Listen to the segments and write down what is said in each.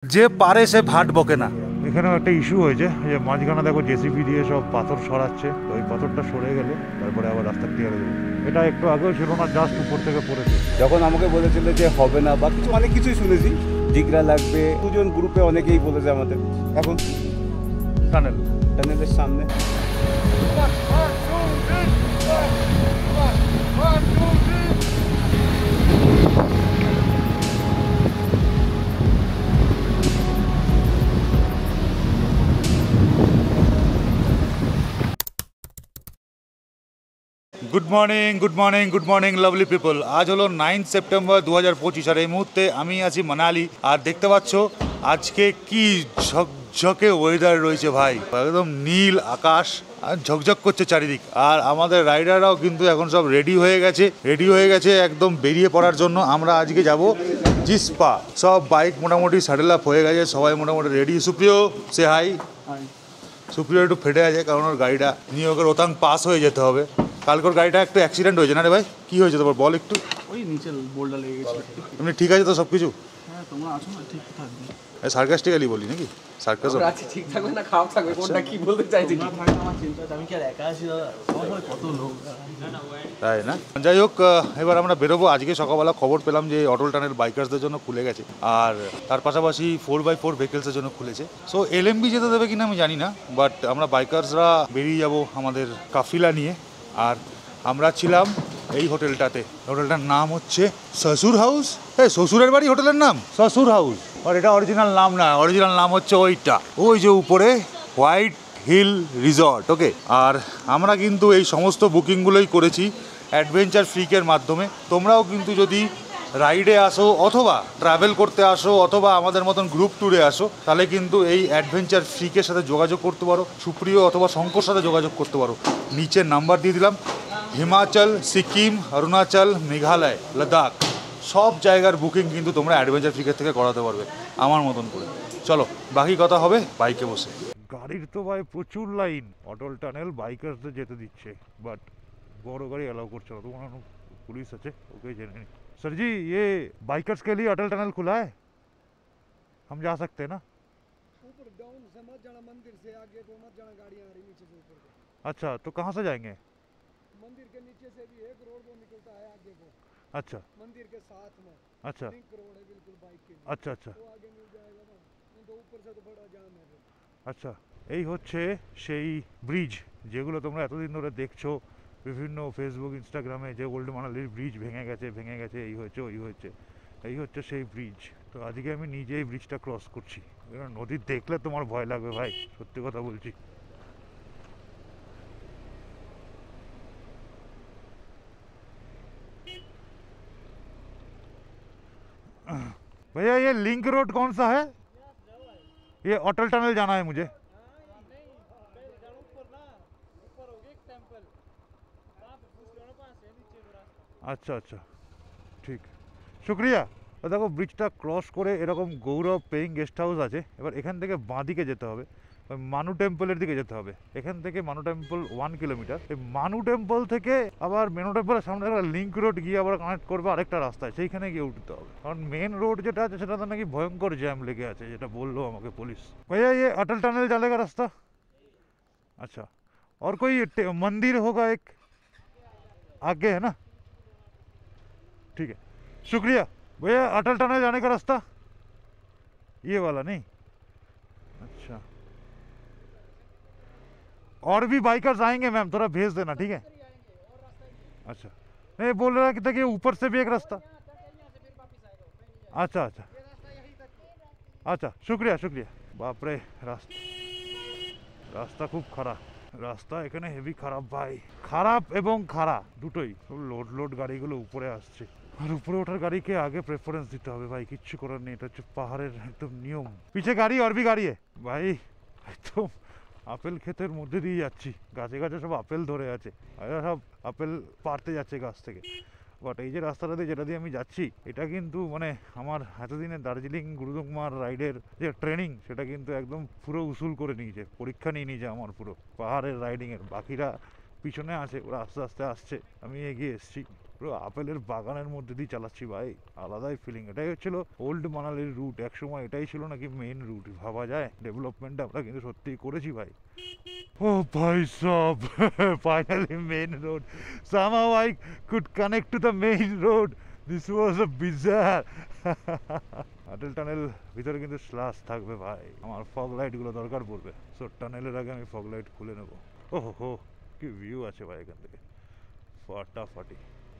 যে পারে সে ভাট বকে না। এখানেও একটা ইস্যু হয়েছে যে মাঝখানে দেখো জেসিবি দিয়ে সব পাথর সরাচ্ছে, তো ওই পাথরটা সরে গেলে তারপরে আবার রাস্তা ক্লিয়ার হয়ে যাবে। এটা একটু আগেও ছিল না, জাস্ট উপর থেকে পড়েছে। যখন আমাকে বলেছিল যে হবে না বা কিছু অনেক কিছুই শুনেছি, জিগরা লাগবে, দুজন গ্রুপে অনেকেই বলেছে আমাদের। এখন টানেলের সামনে good morning, good morning, good morning lovely people. আজ হলো 9 সেপ্টেম্বর 2025, আর এই মুহূর্তে আমি আছি মানালি। আর দেখতে পাচ্ছ আজকে কি ঝকঝকে ওয়েদার রয়েছে ভাই, একদম নীল আকাশ আর ঝকঝক করছে চারিদিক। আর আমাদের রাইডাররাও কিন্তু এখন সব রেডি হয়ে গেছে একদম বেরিয়ে পড়ার জন্য। আমরা আজকে যাব জিসপা। সব বাইক মোটামুটি স্যাডেল আপ হয়ে গেছে, সবাই মোটামুটি রেডি। সুপ্রিয় সে হাই। সুপ্রিয় একটু ফেটে আছে কারণ ওর গাড়িটা নিয়ে ওকে রোতাং পাস হয়ে যেতে হবে। কালকের গাড়িটা একটু অ্যাক্সিডেন্ট হয়েছে না রে ভাই? কি হয়েছে তোমার বল একটু। ওই নিচে বোল্ডটা লেগে গেছে। এমনি ঠিক আছে তো সব কিছু? হ্যাঁ, তোমরা আছো না, ঠিক থাকবে। সার্কাস্টিক্যালি বলি নাকি? সার্কাস আছে, ঠিক থাকবে না খারাপ থাকবে, কোনটা কি বলতে চাইছি? না থাকলে আমার চিন্তা আছে, আমি কি আর একা আছি দাদা? আমার কত লোক, তাই না? যাই হোক, এবার আমরা বেরোবো। আজকে সকালবেলা খবর পেলাম যে অটল টানেল বাইকার্সদের জন্য খুলে গেছে, আর তার পাশাপাশি 4x4 ভেহিকেলসের জন্য খুলেছে। সো এলএমবি যেতে দেবে কিনা আমি জানি না, বাট আমরা বাইকার্সরা বেরিয়ে যাব আমাদের কাফিলা নিয়ে। আর আমরা ছিলাম এই হোটেলটাতে। হোটেলটার নাম হচ্ছে শ্বশুর হাউস। শ্বশুরের বাড়ি হোটেলের নাম শ্বশুর হাউস, আর এটা অরিজিনাল নাম না। অরিজিনাল নাম হচ্ছে ওইটা, ওই যে উপরে হোয়াইট হিল রিসর্ট। ওকে, আর আমরা কিন্তু এই সমস্ত বুকিংগুলোই করেছি অ্যাডভেঞ্চার ফ্রিকের মাধ্যমে। তোমরাও কিন্তু যদি রাইডে আসো অথবা ট্রাভেল করতে আসো অথবা আমাদের মতন গ্রুপ ট্যুরে আসো, তাহলে কিন্তু এই অ্যাডভেঞ্চার ফ্রিকের সাথে যোগাযোগ করতে পারো। সুপ্রিয় অথবা শঙ্কর সাথে যোগাযোগ করতে পারো। নিচের নাম্বার দিয়ে দিলাম। হিমাচল, সিকিম, অরুণাচল, মেঘালয়, লাদাখ সব জায়গার বুকিং কিন্তু তোমরা অ্যাডভেঞ্চার ফ্রিকের থেকে করাতে পারবে আমার মতন করে। চলো, বাকি কথা হবে বাইকে বসে। গাড়ির তো ভাই প্রচুর লাইন। অটল টানেল বাইকার্সদের যেতে দিচ্ছে, বাট বড় গাড়ি অ্যালাউ করছে না। তোমার পুলিশ আছে, ওকে জেনে নি। सर जी, ये बाइकर्स के लिए अटल टनल खुला है, हम जा सकते हैं ना? ऊपर डाउन से मत जाना, मंदिर से आगे को मत जाना, गाड़ियां आ रही नीचे से ऊपर को। अच्छा, तो कहाँ से जाएंगे? मंदिर के नीचे से भी एक रोड वो निकलता है आगे को, अच्छा मंदिर के साथ में अच्छा लिंक रोड है बिल्कुल बाइक के लिए। अच्छा अच्छा वो आगे मिल जाएगा ना, नहीं तो ऊपर से तो बड़ा जाम है फिर। আচ্ছা, এই হচ্ছে সেই ব্রিজ যেগুলো তোমরা এতদিন ধরে দেখছো বিভিন্ন ফেসবুক ইনস্টাগ্রামে, যে ওল্ড মানালির ব্রিজ ভেঙে গেছে, এই হয়েছে ওই হয়েছে। এই হচ্ছে সেই ব্রিজ। তো আজকে আমি নিজেই ব্রিজটা ক্রস করছি। নদী দেখলে তোমার ভয় লাগবে ভাই, সত্যি কথা বলছি। भैया ये लिंक रोड कौन सा है? ये अटल टनल जाना है मुझे। আচ্ছা আচ্ছা, ঠিক, শুক্রিয়া। দেখো ব্রিজটা ক্রস করে এরকম গৌরব পেইং গেস্ট হাউস আছে। এবার এখান থেকে বাঁদিকে যেতে হবে, ওই মানু টেম্পলের দিকে যেতে হবে। এখান থেকে মানু টেম্পল 1 কিলোমিটার। এই মানু টেম্পল থেকে আবার মেনু টেম্পলের সামনে একটা লিঙ্ক রোড গিয়ে আবার কানেক্ট করবে আরেকটা রাস্তায়, সেইখানে গিয়ে উঠতে হবে। কারণ মেন রোড যেটা আছে সেটাতে নাকি ভয়ঙ্কর জ্যাম লেগে আছে, যেটা বললো আমাকে পুলিশ। भैया ये अटल टनल जाने का रास्ता? अच्छा, और कोई मंदिर होगा एक आगे, है ना? ठीक है, शुक्रिया भैया। अटल टनल जाने का रास्ता ये वाला नहीं? अच्छा, और भी बाइकर्स आएंगे मैम, थोड़ा भेज देना, ठीक है? अच्छा, नहीं बोल रहा कि कि ऊपर से भी एक रास्ता। अच्छा अच्छा अच्छा, शुक्रिया शुक्रिया। बाप रे, রাস্তা খুব খারাপ। রাস্তা এখানে হেভি খারাপ ভাই, খারাপ এবং খাড়া দুটোই। লোড গাড়িগুলো উপরে আসছে, আর উপরে ওঠার গাড়িকে আগে প্রেফারেন্স দিতে হবে ভাই, কিচ্ছু করার নেই। এটা হচ্ছে পাহাড়ের একদম নিয়ম। পিছে গাড়ি আর ভি গাড়ি ভাই, একদম আপেল ক্ষেতের মধ্যে দিয়ে যাচ্ছি। গাছে গাছে সব আপেল ধরে আছে, এরা সব আপেল পাড়তে যাচ্ছে গাছ থেকে। বাট এই যে রাস্তাটা দিয়ে যেটা দিয়ে আমি যাচ্ছি, এটা কিন্তু মানে আমার এতদিনের দার্জিলিং গুরুদুংমার রাইডের যে ট্রেনিং, সেটা কিন্তু একদম পুরো উসুল করে নিয়েছে, পরীক্ষা নিয়ে নিয়েছে আমার পুরো পাহাড়ের রাইডিংয়ের। বাকিরা পিছনে আছে, ওরা আস্তে আস্তে আসছে, আমি এগিয়ে এসেছি। পুরো আপেলের বাগানের মধ্যে দিয়ে চালাচ্ছি ভাই, আলাদাই ফিলিং। এটাই হচ্ছিল ওল্ড মানালির রুট, একসময় এটাই ছিল নাকি মেইন রুট। ভাবা যায় ডেভেলপমেন্ট আমরা কিন্তু সত্যিই করেছি ভাই। ও ভাই সব finally main road, somehow I could connect to the main road. This was a bizarre Atal tunnel ভিতরে কিন্তু স্লাস থাকবে ভাই, আমার ফগ লাইটগুলো দরকার পড়বে। সো টানেলের আগে আমি ফগ লাইট খুলে নেবো। ওহো হো, কি ভিউ আছে ভাই এখান থেকে, ফাটাফাটি।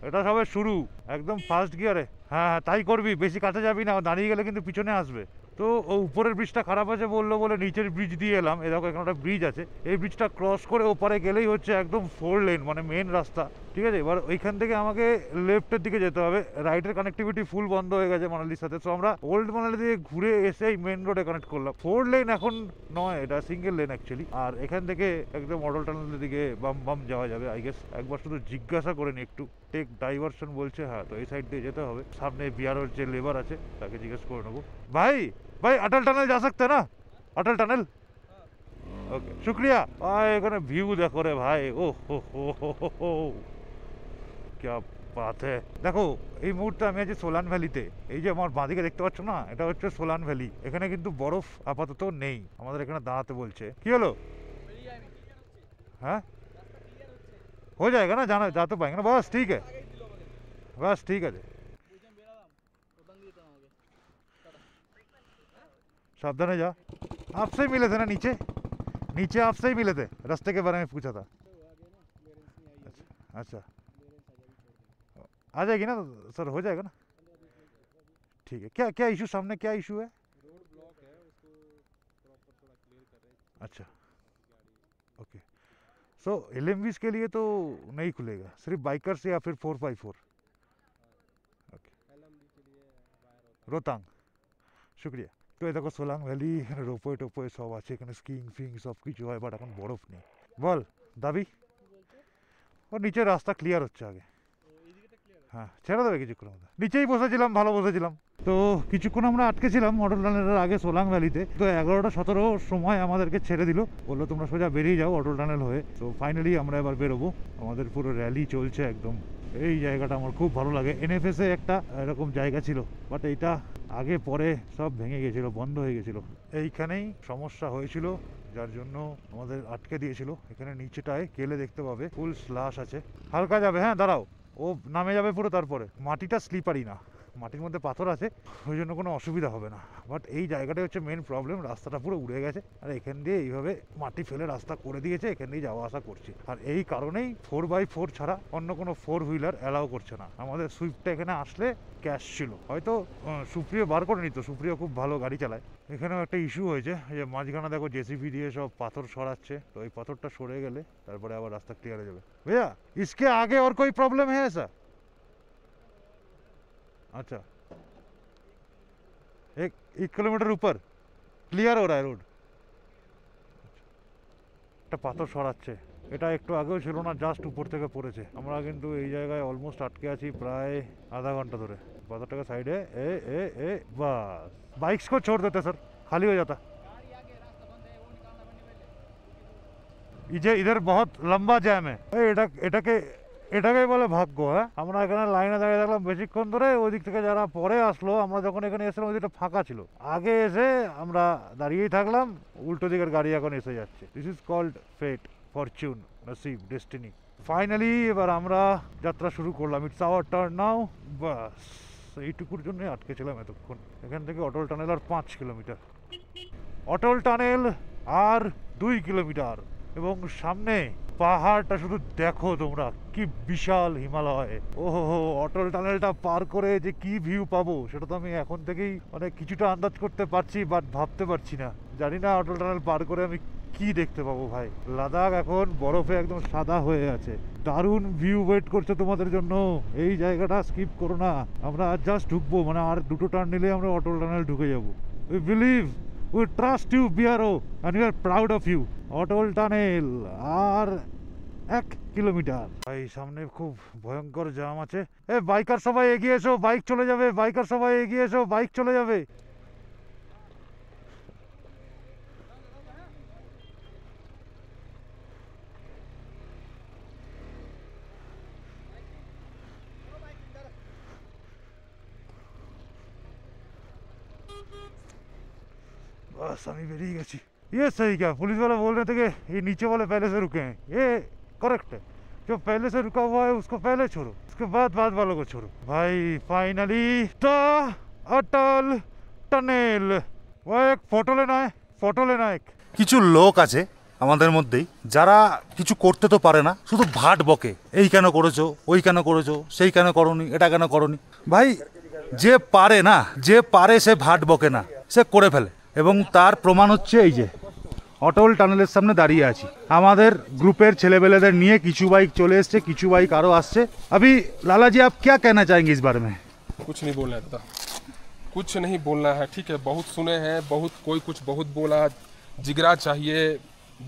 এটা সবে শুরু, একদম ফার্স্ট গিয়ারে। হ্যাঁ হ্যাঁ তাই করবি, বেশি কাছে যাবি না, দাঁড়িয়ে গেলে কিন্তু পিছনে আসবে। তো ও উপরের ব্রিজটা খারাপ আছে বললো বলে নিচের ব্রিজ দিয়ে এলাম। এ দেখো এখানে একটা ব্রিজ আছে, এই ব্রিজটা ক্রস করে ওপারে গেলেই হচ্ছে একদম 4 লেন, মানে মেন রাস্তা। ঠিক আছে, এবার ওইখান থেকে আমাকে লেফটের দিকে যেতে হবে। রাইটের কানেক্টিভিটি ফুল বন্ধ হয়ে গেছে মানালির সাথে। তো আমরা ওল্ড মানালি দিয়ে ঘুরে এসে এই মেন রোডে কানেক্ট করলাম। 4 লেন এখন নয়, এটা সিঙ্গেল লেন অ্যাকচুয়ালি। আর এখান থেকে একদম অটল টানেলের দিকে বাম বাম যাওয়া যাবে আই গেস। একবার শুধু জিজ্ঞাসা করে নি একটু, টেক ডাইভারশন বলছে, হ্যাঁ তো এই সাইড দিয়ে যেতে হবে। সামনে বিআরওর যে লেবার আছে তাকে জিজ্ঞেস করে নেবো। ভাই भाई अटल टनल जा सकते हैं ना, अटल टनल? ओके शुक्रिया। এখানে ভিউ দেখো রে ভাই, ও হো क्या बात है। দেখো এই মুহূর্তে আমি আছি সোলান ভ্যালিতে। এই যে আমার বাঁদিকে দেখতে পাচ্ছ না, এটা হচ্ছে সোলান ভ্যালি। এখানে কিন্তু বরফ আপাতত নেই, আমাদের এখানে দাঁড়াতে বলছে। কি হলো? হ্যাঁ हो जाएगा ना, जाना जा तो पाएंगे ना, बस ठीक है, बस ठीक है। सावधान जा, आपसे ही मिले थे ना नीचे, नीचे आपसे ही मिले थे, रास्ते के बारे में पूछा था। अच्छा आ जाएगी ना सर, हो जाएगा ना, ठीक है। क्या क्या इशू सामने, क्या इशू है? रोड ब्लॉक है, उसको प्रॉपर थोड़ा क्लियर कर रहे हैं। अच्छा ओके। सो एलएमवीज के लिए तो नहीं खुलेगा, सिर्फ बाइकर्स या फिर 4x4? ओके रोहतांग, शुक्रिया। তো এই দেখো সোলাং ভ্যালি, এখানে রোপওয়ে টোপওয়ে সব আছে, এখানে স্কিং ফিং সব কিছু হয়, বাট এখন বরফ নেই। বল দাবি, ও নিচে রাস্তা ক্লিয়ার হচ্ছে আগে, হ্যাঁ ছেড়ে দেবে কিছুক্ষণের মধ্যে। নিচেই বসেছিলাম, ভালো বসেছিলাম। তো কিছুক্ষণ আমরা আটকে ছিলাম অটল টানেলের আগে সোলাং ভ্যালিতে। তো 11টা 17 সময় আমাদেরকে ছেড়ে দিল, বললো তোমরা সোজা বেরিয়ে যাও অটল টানেল হয়ে। তো ফাইনালি আমরা এবার বেরোবো, আমাদের পুরো র্যালি চলছে একদম। এই জায়গাটা আমার খুব ভালো লাগে। এনএফএসে একটা এরকম জায়গা ছিল, বাট এইটা আগে পরে সব ভেঙে গেছিল, বন্ধ হয়ে গেছিল। এইখানেই সমস্যা হয়েছিল, যার জন্য আমাদের আটকে দিয়েছিল। এখানে নিচেটায় গেলে দেখতে পাবে ফুল স্লাশ আছে, হালকা যাবে, হ্যাঁ দাঁড়াও, ও নামে যাবে পুরো। তারপরে মাটিটা স্লিপারি না, মাটির মধ্যে পাথর আছে, ওই জন্য কোনো অসুবিধা হবে না। বাট এই জায়গাটাই হচ্ছে মেন প্রবলেম, রাস্তাটা পুরো উড়ে গেছে। আর এখান দিয়ে এইভাবে মাটি ফেলে রাস্তা করে দিয়েছে, এখান দিয়ে যাওয়া আসা করছি। আর এই কারণেই 4x4 ছাড়া অন্য কোনো 4 হুইলার অ্যালাউ করছে না। আমাদের সুইফটটা এখানে আসলে ক্যাশ ছিল, হয়তো সুপ্রিয় বার করে নিত, সুপ্রিয় খুব ভালো গাড়ি চালায়। এখানেও একটা ইস্যু হয়েছে, যে মাঝখানে দেখো জেসিবি দিয়ে সব পাথর সরাচ্ছে। তো এই পাথরটা সরে গেলে তারপরে আবার রাস্তা ক্লিয়ার হয়ে যাবে। भैया इसके आगे और कोई प्रॉब्लम है ऐसा? अच्छा, 1 किलोमीटर ऊपर क्लियर हो रहा है रोड। একটা পাথর সরাচ্ছে, এটা একটু আগেও ছিল না, জাস্ট উপর থেকে পড়েছে। আমরা কিন্তু এই জায়গায় অলমোস্ট আটকে আছি প্রায় आधा घंटा ধরে। পাথরটাকে সাইডে এ বাস, बाइक्स को छोड़ देते सर, खाली हो जाता। इधर बहुत लंबा जैम है। এটাকেই বলে ভাগ্য। হ্যাঁ আমরা এখানে লাইনে দাঁড়িয়ে থাকলাম বেশিক্ষণ ধরে, ওই দিক থেকে যারা পরে আসলো, আমরা যখন এখানে এসেছিলাম ওই দিকটা ফাঁকা ছিল। আগে এসে আমরা দাঁড়িয়েই থাকলাম, উল্টো দিকের গাড়ি এখন এসে যাচ্ছে। This is called fate, fortune, নসিব, ডেস্টিনি। ফাইনালি এবার আমরা যাত্রা শুরু করলাম। It's our turn now. বাস এইটুকুর জন্য আটকে ছিলাম এতক্ষণ। এখান থেকে অটল টানেল আর 5 কিলোমিটার, অটল টানেল আর 2 কিলোমিটার, এবং সামনে পাহাড়টা শুধু দেখো তোমরা, কি বিশাল হিমালয়। ওহো, অটল টানেলটা পার করে যে কি ভিউ পাবো সেটা তো আমি এখন থেকেই মানে কিছুটা আন্দাজ করতে পারছি, বাট ভাবতে পারছি না। জানি না অটল টানেল পার করে আমি কি দেখতে পাবো ভাই। লাদাখ এখন বরফে একদম সাদা হয়ে আছে, দারুণ ভিউ ওয়েট করছে তোমাদের জন্য। এই জায়গাটা স্কিপ করো না। আমরা জাস্ট ঢুকবো, মানে আর 2টো টার্ন নিলে আমরা অটল টানেল ঢুকে যাবো। We believe, we trust you BRO and we are proud of you। Atal tunnel আর 1 কিলোমিটার। ভাই সামনে খুব ভয়ঙ্কর জ্যাম আছে। এ বাইকার সবাই এগিয়ে এসো, বাইক চলে যাবে। বাইকার সবাই এগিয়ে এসো, বাইক চলে যাবে। बस আমি বেরিয়ে গেছি। ये सही क्या, पुलिस वाला बोल रहे थे कि ये नीचे वाले पहले से रुके हैं, ये करेक्ट है। जो पहले से रुका हुआ है उसको पहले छोड़ो, उसके बाद वालों को छोड़ो। भाई फाइनली अटल टनेल। वो एक फोटो लेना है, फोटो लेना है। কিছু লোক আছে আমাদের মধ্যেই যারা কিছু করতে তো পারে না, শুধু ভাট বকে, এই কেন করেছো, ওই কেন করেছো, সেই কেন করনি, এটা কেন করনি। ভাই যে পারে না, যে পারে সে ভাট বকে না, সে করে ফেলে। এবং তার প্রমাণ হচ্ছে এই যে অটল টানেলের সামনে দাঁড়িয়ে আছি। আমাদের গ্রুপের ছেলেবেলেদের নিয়ে কিছু বাইক চলে এসছে, কিছু বাইক আরও আসছে। अभी लाला जी आप क्या कहना चाहेंगे इस बारे में? कुछ नहीं बोलना है, कुछ नहीं बोलना है, ठीक है। बहुत सुने हैं, बहुत कोई कुछ बहुत बोला। जिगरा चाहिए,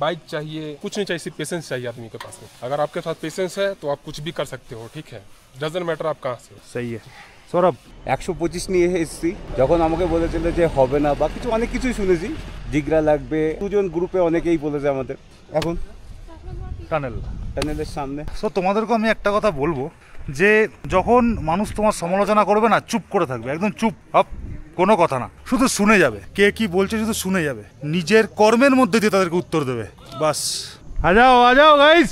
बाइक चाहिए, कुछ नहीं चाहिए, सिर्फ पेशेंस चाहिए आदमी के पास में। अगर आपके साथ पेशेंस है तो आप कुछ भी कर सकते हो, ठीक है। डजंट मैटर आप कहाँ से। सही है সৌরভ। 125 নিয়ে এসেছি, যখন আমাকে বলেছিল যে হবে না বা কিছু অনেক কিছুই শুনেছি, জিগরা লাগবে, দুজন গ্রুপে অনেকেই বলেছে আমাদের। এখন টানেল টানেলের সামনে সো তোমাদেরকে আমি একটা কথা বলবো যে যখন মানুষ তোমার সমালোচনা করবে না, চুপ করে থাকবে, একদম চুপ আপ, কোনো কথা না, শুধু শুনে যাবে, কে কি বলছে শুধু শুনে যাবে, নিজের কর্মের মধ্যে দিয়ে তাদেরকে উত্তর দেবে, বাস। আ যাও গাইস।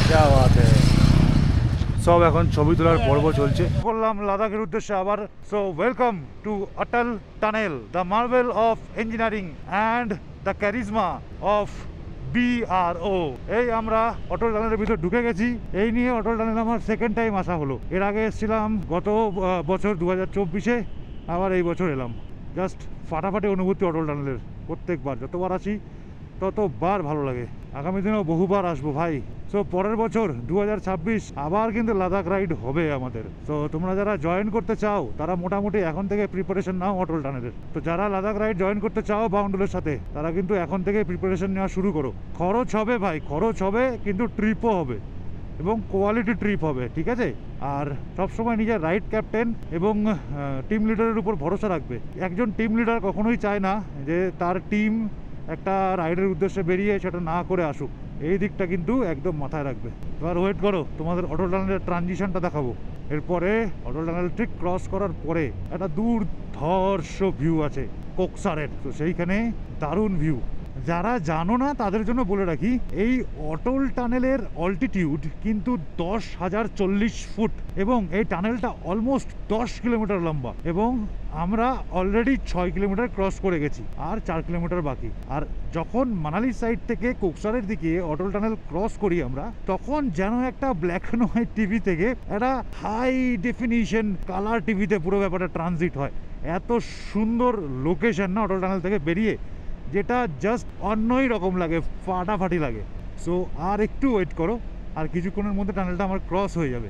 क्या बात है। সব এখন ছবি তোলার পর্ব চলছে। বললাম লাদাখের উদ্দেশ্যে আবার। So welcome to Atal tunnel, the Marvel of engineering and the charisma of BRO। এই আমরা অটল টানেলের ভিতর ঢুকে গেছি। এই নিয়ে অটল টানেল আমার সেকেন্ড টাইম আসা হলো। এর আগে এসেছিলাম গত বছর 2024-এ, আবার এই বছর এলাম। জাস্ট ফাটাফাটি অনুভূতি অটল টানেলের। প্রত্যেকবার যতবার আসি ততবার ভালো লাগে। আগামী দিনেও বহুবার আসবো ভাই। সো পরের বছর 2026 আবার কিন্তু লাদাখ রাইড হবে আমাদের। তো তোমরা যারা জয়েন করতে চাও তারা মোটামুটি এখন থেকে প্রিপারেশন নাও অটল টানেলের। তো যারা লাদাখ রাইড জয়েন করতে চাও বাউন্ডুলের সাথে, তারা কিন্তু এখন থেকে প্রিপারেশন নেওয়া শুরু করো। খরচ হবে ভাই, খরচ হবে, কিন্তু ট্রিপও হবে এবং কোয়ালিটি ট্রিপ হবে, ঠিক আছে। আর সবসময় নিজের রাইড ক্যাপ্টেন এবং টিম লিডারের উপর ভরসা রাখবে। একজন টিম লিডার কখনোই চায় না যে তার টিম একটা রাইডের উদ্দেশ্যে বেরিয়ে সেটা না করে আসুক। এই দিকটা কিন্তু একদম মাথায় রাখবে। এবার ওয়েট করো, তোমাদের অটল টানেলের ট্রানজিশনটা দেখাবো। এরপরে অটল টানেল ঠিক ক্রস করার পরে একটা দুর্ধর্ষ ভিউ আছে কোকসারের। তো সেইখানে দারুণ ভিউ। যারা জানো না তাদের জন্য বলে রাখি, এই অটল টানেলের অল্টিটিউড কিন্তু 10,040 ফুট এবং এই টানেলটা অলমোস্ট 10 কিলোমিটার লম্বা এবং আমরা অলরেডি 6 কিলোমিটার ক্রস করে গেছি, আর 4 কিলোমিটার বাকি। আর যখন মানালি সাইড থেকে কোকসারের দিকে অটল টানেল ক্রস করি আমরা, তখন যেন একটা ব্ল্যাক অ্যান্ড হোয়াইট টিভি থেকে একটা হাই ডেফিনিশন কালার টিভিতে পুরো ব্যাপারটা ট্রানজিট হয়। এত সুন্দর লোকেশন না অটল টানেল থেকে বেরিয়ে, যেটা জাস্ট অন্যই রকম লাগে, ফাটাফাটি লাগে। সো আর একটু ওয়েট করো, আর কিছুক্ষণের মধ্যে টানেলটা আমার ক্রস হয়ে যাবে।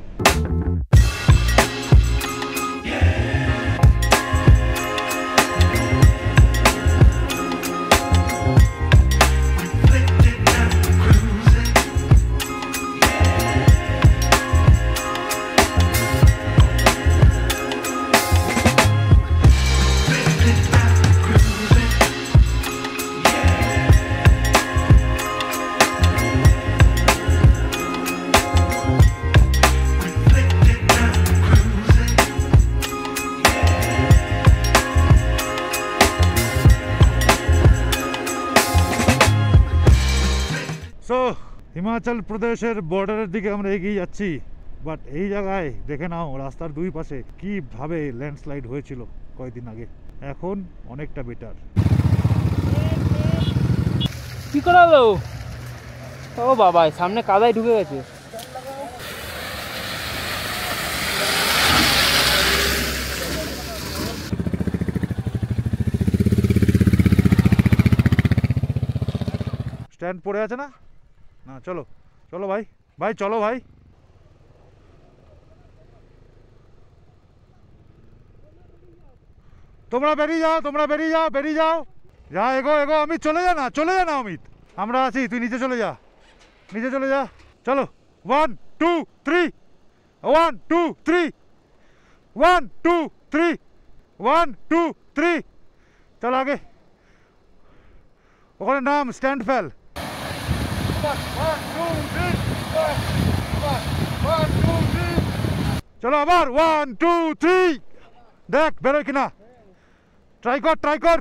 সো হিমাচল প্রদেশের বর্ডারের দিকে আমরা এগিয়ে যাচ্ছি। বাট এই জায়গায় দেখে নাও রাস্তার দুই পাশে কিভাবে ল্যান্ডস্লাইড হয়েছিল কয়েকদিন আগে, এখন অনেকটা বেটার। কি করালো? ও বাবা, সামনে কাদায় ঢুকে গেছে। স্ট্যান্ড পড়ে আছে না? না, চলো চলো ভাই, ভাই চলো ভাই। তোমরা বেরিয়ে যাও, তোমরা বেরিয়ে যাও, বেরিয়ে যাও। যা এগো এগো, অমিত চলে যা না, চলে যা না অমিত, আমরা আছি, তুই নিচে চলে যা, নিচে চলে যা। চলো 1 2 3, 1 2 3, 1 2 3, 1 2 3। চলো আগে, ওখানে নাম স্ট্যান্ড ফেল। চলো আবার 1 2 3, দেখ বেরোয় কিনা, ট্রাই কর ট্রাই কর।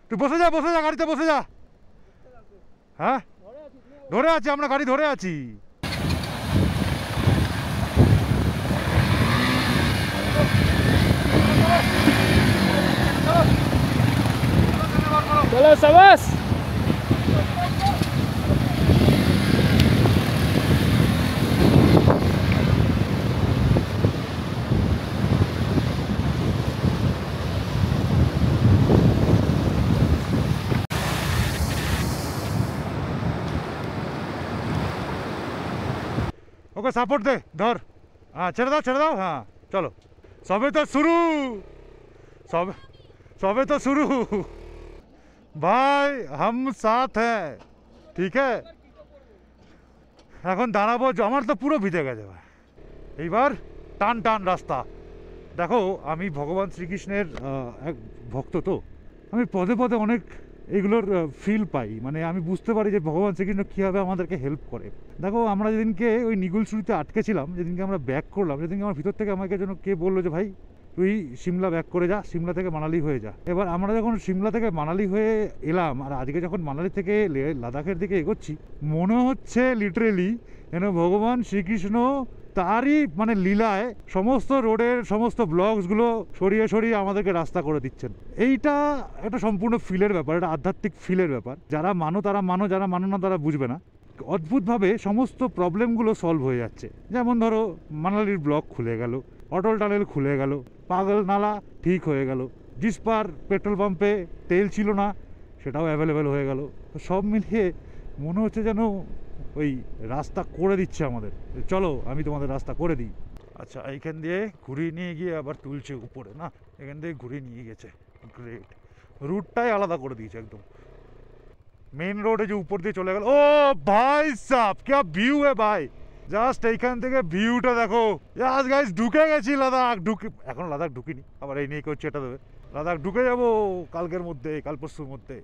তুই বসে যা গাড়িতে বসে যা। হ্যাঁ ধরে আছি আমরা, গাড়ি ধরে আছি। চলো সাবাস। ওকে সাপোর্ট দে, ধর। হ্যাঁ ছেড়ে দাও। হ্যাঁ চলো, সবে তো শুরু, সবে তো শুরু ভাই, হাম সাথ হ্যাঁ, ঠিক হ্যাঁ। এখন দাঁড়াবো, আমার তো পুরো ভিজে গেছে ভাই। এইবার টান টান রাস্তা। দেখো আমি ভগবান শ্রীকৃষ্ণের এক ভক্ত, তো আমি পদে পদে অনেক এইগুলোর ফিল পাই, মানে আমি বুঝতে পারি যে ভগবান শ্রীকৃষ্ণ কীভাবে আমাদেরকে হেল্প করে। দেখো আমরা যেদিনকে ওই নিগুলসুরিতে আটকেছিলাম, যেদিনকে আমরা ব্যাক করলাম, যেদিনকে আমার ভিতর থেকে আমাকে যেন কে বললো যে ভাই তুই সিমলা ব্যাক করে যা, সিমলা থেকে মানালি হয়ে যা। এবার আমরা যখন সিমলা থেকে মানালি হয়ে এলাম, আর আজকে যখন মানালি থেকে লাদাখের দিকে এগোচ্ছি, মনে হচ্ছে লিটারেলি যেন ভগবান শ্রীকৃষ্ণ তারই মানে লীলায় সমস্ত রোডের সমস্ত ব্লকসগুলো সরিয়ে সরিয়ে আমাদেরকে রাস্তা করে দিচ্ছেন। এইটা একটা সম্পূর্ণ ফিলের ব্যাপার, এটা আধ্যাত্মিক ফিলের ব্যাপার। যারা মানো তারা মানো, যারা মানো না তারা বুঝবে না। অদ্ভুতভাবে সমস্ত প্রবলেমগুলো সলভ হয়ে যাচ্ছে। যেমন ধরো মানালির ব্লক খুলে গেল, অটল টানেল খুলে গেল, পাগল নালা ঠিক হয়ে গেল, জিসপার পেট্রোল পাম্পে তেল ছিল না সেটাও অ্যাভেলেবেল হয়ে গেল। সব মিলিয়ে মনে হচ্ছে যেন ওই রাস্তা করে দিচ্ছে আমাদের। চলো আমি তোমাদের রাস্তা করে দিই। আচ্ছা এইখান দিয়ে ঘুরিয়ে নিয়ে গিয়ে আবার তুলছে উপরে, না এখান থেকে ঘুরিয়ে নিয়ে গেছে, গ্রেট। রুটটাই আলাদা করে দিয়েছে একদম, মেন রোডে যে উপর দিয়ে চলে গেল। ও ভাই সাব क्या ভিউ है ভাই, জাস্ট এইখান থেকে ভিউটা দেখো। জাস্ট গাইস ঢুকে গেছি লাদাখ, এখন লাদাখ ঢুকিনি, আবার এই নিয়ে কেউ চেটা দেবে। লাদাখ ঢুকে যাবো কালকের মধ্যে, কাল পরশুর মধ্যে।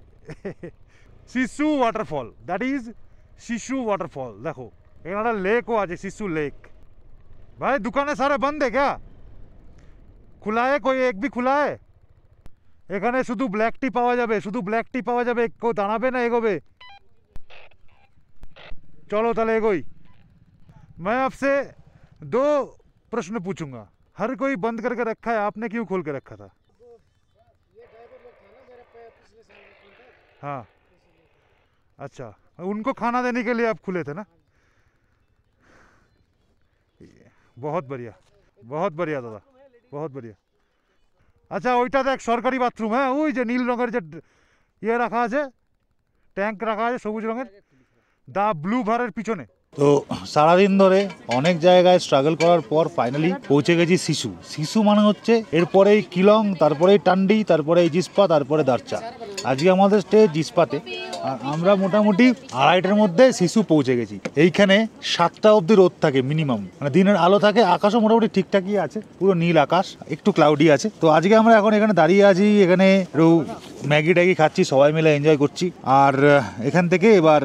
শিশু ওয়াটারফল, দ্যাট ইজ শিশু ওয়াটারফল। দেখো এখানে একটা লেকও আছে, শিশু লেক। ভাই दुकानें सारे बंद है क्या, खुला है कोई एक भी खुला है? এখানে শুধু ব্ল্যাক টি পাওয়া যাবে, শুধু ব্ল্যাক টি পাওয়া যাবে, কেউ দাঁড়াবে না এগোবে। চলো তাহলে এগোই। मैं आपसे 2 प्रश्न पूछूंगा, हर कोई बंद करके रखा है, आपने क्यों खोल के रखा था? हाँ अच्छा, उनको खाना देने के लिए आप खुले थे ना? बहुत बढ़िया दादा, बहुत बढ़िया। আচ্ছা ওইটাতে এক সরকারি বাথরুম, হ্যাঁ ওই যে নীল রঙের যে ইয়ে রাখা আছে, ট্যাঙ্ক রাখা আছে সবুজ রঙের, দা ব্লু ভারের পিছনে। তো সারাদিন ধরে অনেক জায়গায় স্ট্রাগল করার পর ফাইনালি পৌঁছে গেছি শিশু। শিশু মানে হচ্ছে এরপরেই কিলং, তারপরেই টান্ডি, তারপরে জিসপা, তারপরে দারচা। আজকে আমাদের স্টে জিসপাতে, আর আমরা মোটামুটি 2:30টার মধ্যে শিশু পৌঁছে গেছি। এইখানে 7টা অবধি রোদ থাকে মিনিমাম, মানে দিনের আলো থাকে, আকাশও মোটামুটি ঠিকঠাকই আছে, পুরো নীল আকাশ, একটু ক্লাউডি আছে। তো আজকে আমরা এখন এখানে দাঁড়িয়ে আছি, এখানে একটু ম্যাগি ট্যাগি খাচ্ছি, সবাই মিলে এনজয় করছি। আর এখান থেকে এবার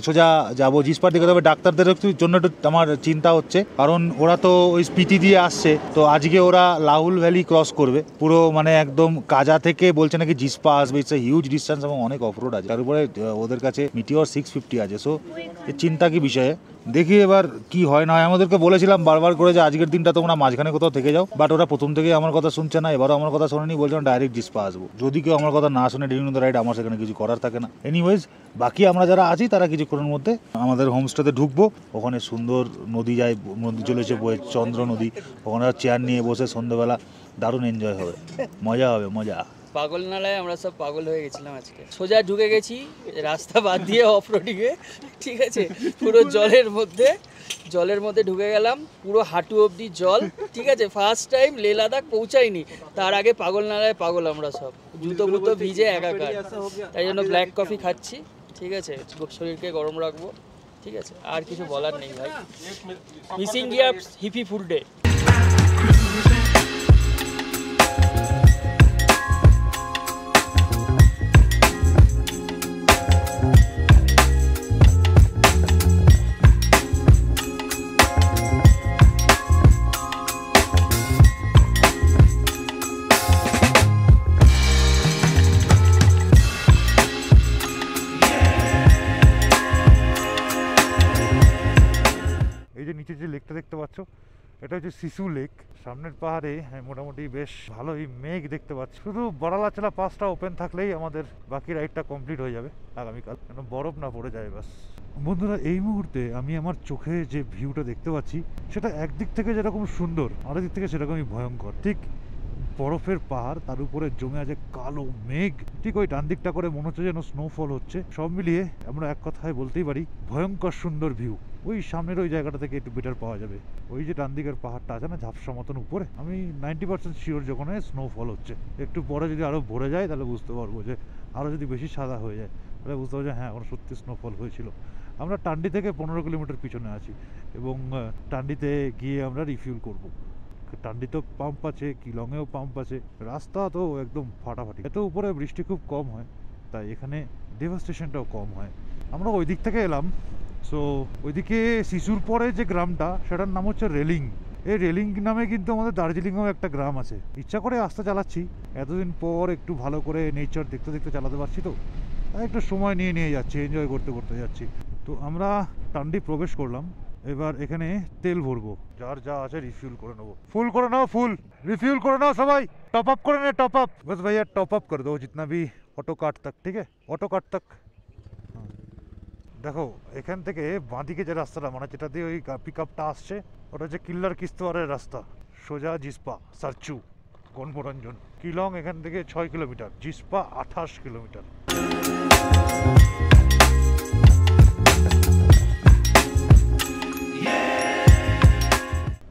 সোজা যাবো জিসপার দিকে। তবে ডাক্তারদের জন্য একটু আমার চিন্তা হচ্ছে, কারণ ওরা তো ওই স্পিতি দিয়ে আসছে, তো আজকে ওরা লাহুল ভ্যালি ক্রস করবে পুরো, মানে একদম কাজা থেকে বলছে নাকি জিসপা আসবে। ইটস এ হিউজ ডিস্টেন্স এবং অনেক অফরোড আছে, তার উপরে ওদের কাছে মিটিওর 650 আছে। সো এর চিন্তা কি বিষয়ে, দেখি এবার কি হয় না হয়। আমাদেরকে বলেছিলাম বারবার করে যে আজকের দিনটা তোমরা মাঝখানে কোথাও থেকে যাও, বাট ওরা প্রথম থেকেই আমার কথা শুনছে না। এবারও আমার কথা শোনেনি, বলছে ডাইরেক্ট জিসপা আসবো। যদি কেউ আমার কথা না শুনে ডিউরিং দ্য রাইড, আমার সেখানে কিছু করার থাকে না। এনিওয়েজ বাকি আমরা যারা আছি তারা কিছুক্ষণের মধ্যে আমাদের হোমস্টেতে ঢুকবো। ওখানে সুন্দর নদী যায়, নদী চলেছে বয়ে, চন্দ্র নদী। ওখানে চেয়ার নিয়ে বসে সন্ধ্যেবেলা দারুণ এনজয় হবে, মজা হবে, মজা। পাগল নালায় আমরা সব পাগল হয়ে গেছিলাম আজকে। সোজা ঢুকে গেছি রাস্তা বাদ দিয়ে অফ রোডিংয়ে, ঠিক আছে, পুরো জলের মধ্যে ঢুকে গেলাম, পুরো হাঁটু অবধি জল, ঠিক আছে। ফার্স্ট টাইম লে লাদাখ পৌঁছাইনি, তার আগে পাগল নালায় পাগল আমরা সব, জুতো বুতো ভিজে একাকার। তাই জন্য ব্ল্যাক কফি খাচ্ছি, ঠিক আছে, শরীরকে গরম রাখবো, ঠিক আছে। আর কিছু বলার নেই ভাই। মিসিং গিয়ার হিপি ফুল ডে। এই যে নিচে যে লেকটা দেখতে পাচ্ছ, এটা হচ্ছে শিশু লেক। সামনের পাহাড়ে মোটামুটি বেশ ভালোই মেঘ দেখতে পাচ্ছি। শুধু বড়ালাচলা পাসটা ওপেন থাকলেই আমাদের বাকি রাইডটা কমপ্লিট হয়ে যাবে আগামীকাল, কেন বরফ না পড়ে যায় বাস। বন্ধুরা, এই মুহূর্তে আমি আমার চোখে যে ভিউটা দেখতে পাচ্ছি সেটা একদিক থেকে যেরকম সুন্দর, আরেক দিক থেকে সেরকমই ভয়ঙ্কর। ঠিক বরফের পাহাড়, তার উপরে জমে আছে কালো মেঘ, ঠিক ওই ডান দিকটা করে মনে হচ্ছে যেন স্নোফল হচ্ছে। সব মিলিয়ে আমরা এক কথায় বলতেই পারি ভয়ঙ্কর সুন্দর ভিউ। ওই সামনের ওই জায়গাটা থেকে একটু বেটার পাওয়া যাবে। ওই যে ডান দিকের পাহাড়টা আছে না ঝাপসা মতন উপরে, আমি 90% শিওর যখন স্নোফল হচ্ছে। একটু পরে যদি আরো ভরে যায় তাহলে বুঝতে পারবো, যে আরো যদি বেশি সাদা হয়ে যায় তাহলে বুঝতে পারবো যে হ্যাঁ এখন সত্যি স্নোফল হয়েছিল। আমরা টান্ডি থেকে 15 কিলোমিটার পিছনে আছি এবং টান্ডিতে গিয়ে আমরা রিফিউল করব। টান্ডিতেও পাম্প আছে, কিলংয়েও পাম্প আছে, রাস্তা তো একদম ফাটাফাটি। এত উপরে বৃষ্টি খুব কম হয়, তাই এখানে ডেভাস্টেশনটাও কম হয়। আমরা ওই দিক থেকে এলাম। সো ওইদিকে শিশুর পরে যে গ্রামটা সেটার নাম হচ্ছে রেলিং। এই রেলিং নামে কিন্তু আমাদের দার্জিলিংয়েও একটা গ্রাম আছে। ইচ্ছা করে রাস্তা চালাচ্ছি, এতদিন পর একটু ভালো করে নেচার দেখতে দেখতে চালাতে পারছি, তো তাই একটু সময় নিয়ে যাচ্ছি, এনজয় করতে করতে যাচ্ছি। তো আমরা টান্ডি প্রবেশ করলাম, এবার এখানে তেল ভরবো, যার যা আছে রিফিউল করে নেবো। ফুল করে নাও, ফুল रिफ्यूल করে নাও সবাই, टॉप अप করে নে, टॉप अप बस भैया टॉप अप कर दो जितना भी ऑटो कार्ट तक, ठीक है ऑटो कार्ट तक। দেখো এখান থেকে বাঁদিকে যে রাস্তাটা, মানে যেটা দিয়ে ওই পিক আপটা আসছে, ওটা হচ্ছে কিল্লার কিস্তওয়ারের রাস্তা, সোজা জিসপা সারচু গণমনোরঞ্জন। কিলং এখান থেকে 6 kilometre, Jispa 28 kilometre.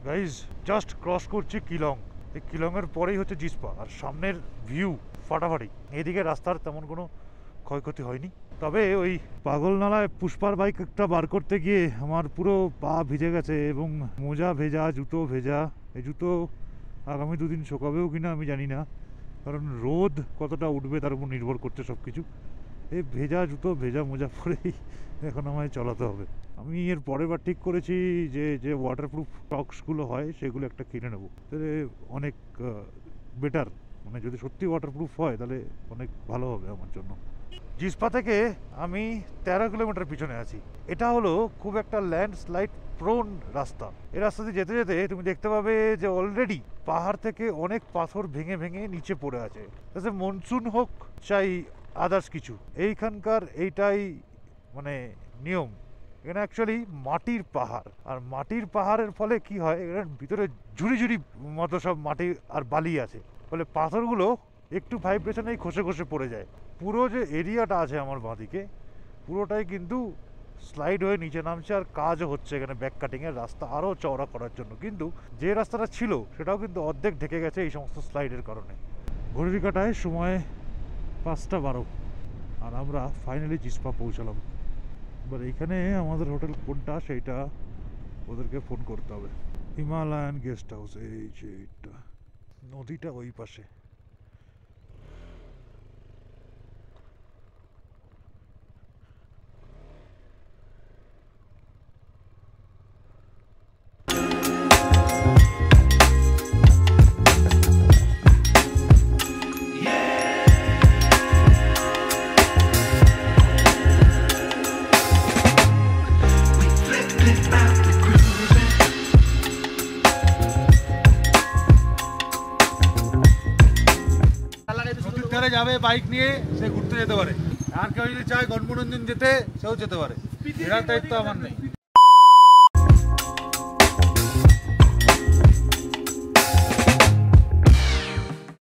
Guys just cross করছি কিলং। এই কিলংয়ের পরেই হচ্ছে জিসপা, আর সামনের ভিউ ফাটাফাটি। এদিকে রাস্তার তেমন কোনো ক্ষয়ক্ষতি হয়নি, তবে ওই পাগল নালায় পুষ্পার বাইকটা বার করতে গিয়ে আমার পুরো পা ভিজে গেছে এবং মোজা ভেজা, জুতো ভেজা। এই জুতো আগামী 2 দিন শুকাবেও কিনা আমি জানি না, কারণ রোদ কতটা উঠবে তার উপর নির্ভর করছে সব কিছু। এই ভেজা জুতো ভেজা মোজা পরেই এখন আমায় চালাতে হবে। আমি এর পরের বার ঠিক করেছি যে যে ওয়াটারপ্রুফ টক্সগুলো হয় সেগুলো একটা কিনে নেবো, তাহলে অনেক বেটার। মানে যদি সত্যি ওয়াটারপ্রুফ হয় তাহলে অনেক ভালো হবে আমার জন্য। জিসপা থেকে আমি 13 কিলোমিটার পিছনে আছি। এটা হলো খুব একটা ল্যান্ডস্লাইড প্রোন রাস্তা। এই রাস্তা দিয়ে যেতে যেতে তুমি দেখতে পাবে যে অলরেডি পাহাড় থেকে অনেক পাথর ভেঙে ভেঙে নিচে পড়ে আছে। মনসুন হোক চাই আদার্স কিছু, এইখানকার এইটাই মানে নিয়ম। এখানে অ্যাকচুয়ালি মাটির পাহাড়, আর মাটির পাহাড়ের ফলে কি হয়, এখানে ভিতরে ঝুড়ি ঝুড়ি মতো সব মাটি আর বালি আছে, ফলে পাথরগুলো একটু ভাইব্রেশনেই খসে খসে পড়ে যায়। পুরো যে এরিয়াটা আছে আমার বাঁদিকে পুরোটাই কিন্তু স্লাইড হয়ে নিচে নামছে, আর কাজও হচ্ছে এখানে ব্যাক কাটিংয়ের রাস্তা আরও চওড়া করার জন্য। কিন্তু যে রাস্তাটা ছিল সেটাও কিন্তু অর্ধেক ঢেকে গেছে এই সমস্ত স্লাইডের কারণে। ঘড়ির কাটায় সময় 5:12 আর আমরা ফাইনালি জিসপা পৌঁছালাম। এবার এইখানে আমাদের হোটেল কোনটা সেইটা ওদেরকে ফোন করতে হবে। হিমালয়ান গেস্ট হাউস, এই যে এইটা, নদীটা ওই পাশে। যাবে বাইক নিয়ে সে ঘুরতে যেতে পারে, আর কেউ যদি চায় গণমনোরঞ্জন যেতে সেও যেতে পারে, এটার দায়িত্ব আমার নেই।